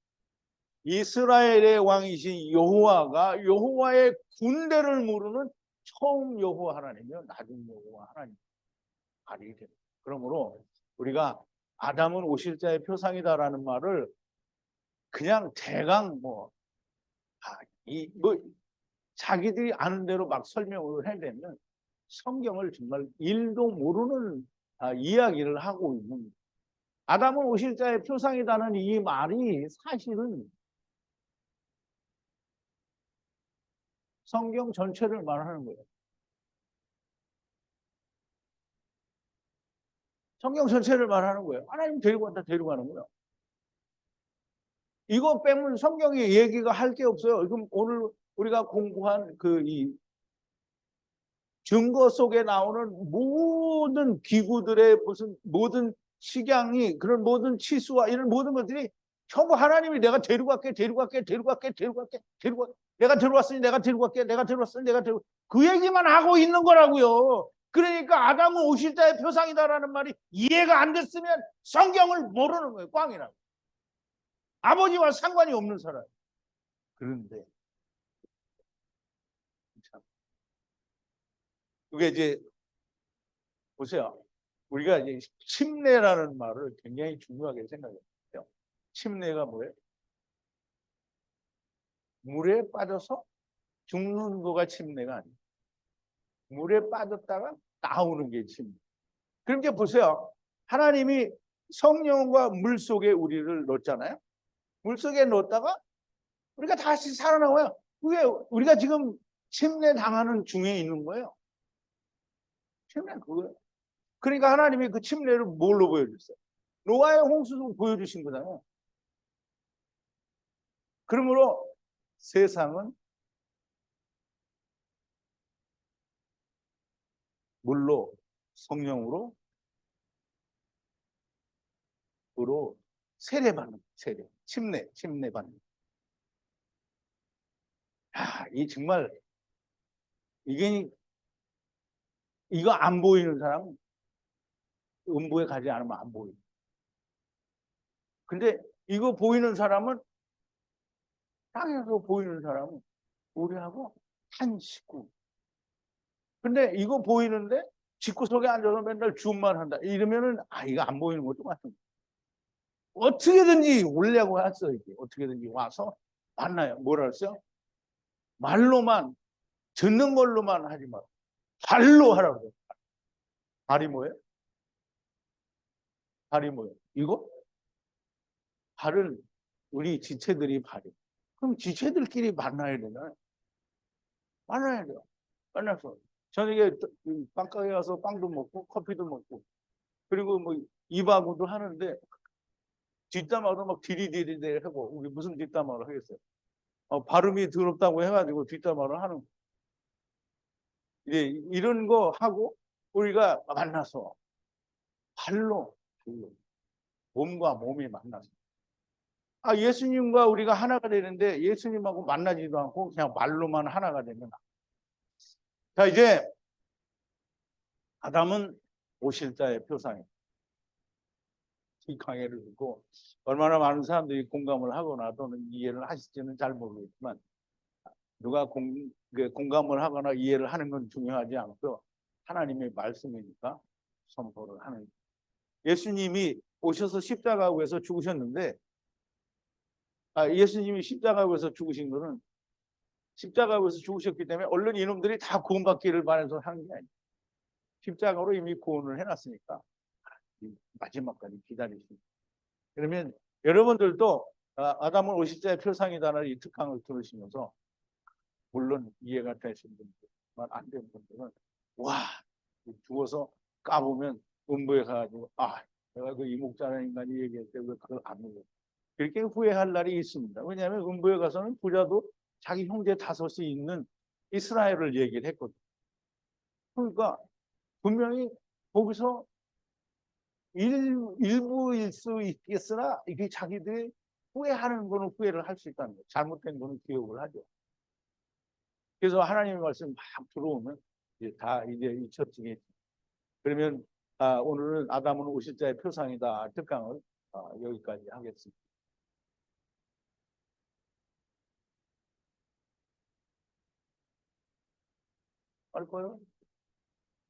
이스라엘의 왕이신 여호와가 여호와의 군대를 모르는 처음 여호와 하나님이요 나중 여호와 하나님 말이 됩니다. 그러므로 우리가 아담은 오실자의 표상이다라는 말을 그냥 대강 자기들이 아는 대로 막 설명을 해내면 성경을 정말 일도 모르는 이야기를 하고 있는 아담은 오실자의 표상이다는 이 말이 사실은 성경 전체를 말하는 거예요. 성경 전체를 말하는 거예요. 하나님 데리고 간다, 데리고 가는 거예요. 이거 빼면 성경에 얘기가 할 게 없어요. 그럼 오늘 우리가 공부한 이 증거 속에 나오는 모든 기구들의 모든 식양이 그런 모든 치수와 이런 모든 것들이 전부 하나님이 내가 데리고 갈게, 내가 데려왔으니 내가 데리고 갈게, 내가 데려왔으니 내가 데리고 그 얘기만 하고 있는 거라고요. 그러니까 아담은 오실자의 표상이다라는 말이 이해가 안 됐으면 성경을 모르는 거예요. 꽝이라고. 아버지와 상관이 없는 사람. 그런데 그게 이제 보세요. 우리가 이제 침례라는 말을 굉장히 중요하게 생각해요. 침례가 뭐예요? 물에 빠져서 죽는 거가 침례가 아니에요. 물에 빠졌다가 나오는 게 침례. 그러니까 보세요. 하나님이 성령과 물 속에 우리를 넣었잖아요. 물 속에 넣었다가 우리가 다시 살아나와요. 그게 우리가 지금 침례 당하는 중에 있는 거예요. 침례 그거예요. 그러니까 하나님이 그 침례를 뭘로 보여줬어요? 노아의 홍수로 보여주신 거잖아요. 그러므로 세상은 물로 성령으로 세례받는 침례받는. 이 정말 이거 안 보이는 사람은 음부에 가지 않으면 안 보여요. 근데 이거 보이는 사람은 땅에서 보이는 사람은 우리하고 한 식구. 근데 이거 보이는데 집구석에 앉아서 맨날 줌만 한다. 이러면은 이거 안 보이는 것도 맞습니다. 어떻게든지 오려고 했어. 이게 어떻게든지 와서 만나요. 뭐라 했어요? 말로만 듣는 걸로만 하지 마. 발로 하라고. 발이 뭐예요? 발이 뭐예요? 이거? 발은 우리 지체들이 발이. 그럼 지체들끼리 만나야 되나? 만나야 돼요. 만나서 저녁에 빵가게 가서 빵도 먹고 커피도 먹고 그리고 뭐 입하고도 하는데 뒷담화도 막 디리디리디 하고 우리 무슨 뒷담화를 하겠어요? 발음이 더럽다고 해가지고 뒷담화를 하는 이제 이런 거 하고 우리가 만나서 발로 몸과 몸이 만나서 예수님과 우리가 하나가 되는데 예수님하고 만나지도 않고 그냥 말로만 하나가 되면 자 이제 아담은 오실자의 표상이에요. 이 강의를 듣고 얼마나 많은 사람들이 공감을 하거나 또는 이해를 하실지는 잘 모르겠지만 누가 공감을 하거나 이해를 하는 건 중요하지 않고 하나님의 말씀이니까 선포를 하는 거예요. 예수님이 오셔서 십자가에서 죽으셨는데 예수님이 십자가에서 죽으신 거는 십자가에서 죽으셨기 때문에 얼른 이놈들이 다 구원받기를 바라서 하는 게 아니에요. 십자가로 이미 구원을 해놨으니까 마지막까지 기다리십니다. 그러면 여러분들도 아담은 오실자의 표상이다라는 이 특강을 들으시면서 물론 이해가 되신 분들만 안 되는 분들은 와 죽어서 까보면 음부에 가가지고 아 내가 그 이목자라는 인간이 얘기할 때 왜 그걸 안 믿어 그렇게 후회할 날이 있습니다. 왜냐하면 음부에 가서는 부자도 자기 형제 다섯이 있는 이스라엘을 얘기를 했거든요. 그러니까 분명히 거기서 일부일 수 있겠으나 이게 자기들이 후회하는 거는 후회를 할 수 있다는 거예요. 잘못된 거는 기억을 하죠. 그래서 하나님의 말씀 막 들어오면 이제 다 이제 잊혀지겠지. 그러면 오늘은 아담은 오실 자의 표상이다 특강을 여기까지 하겠습니다. 할 거요?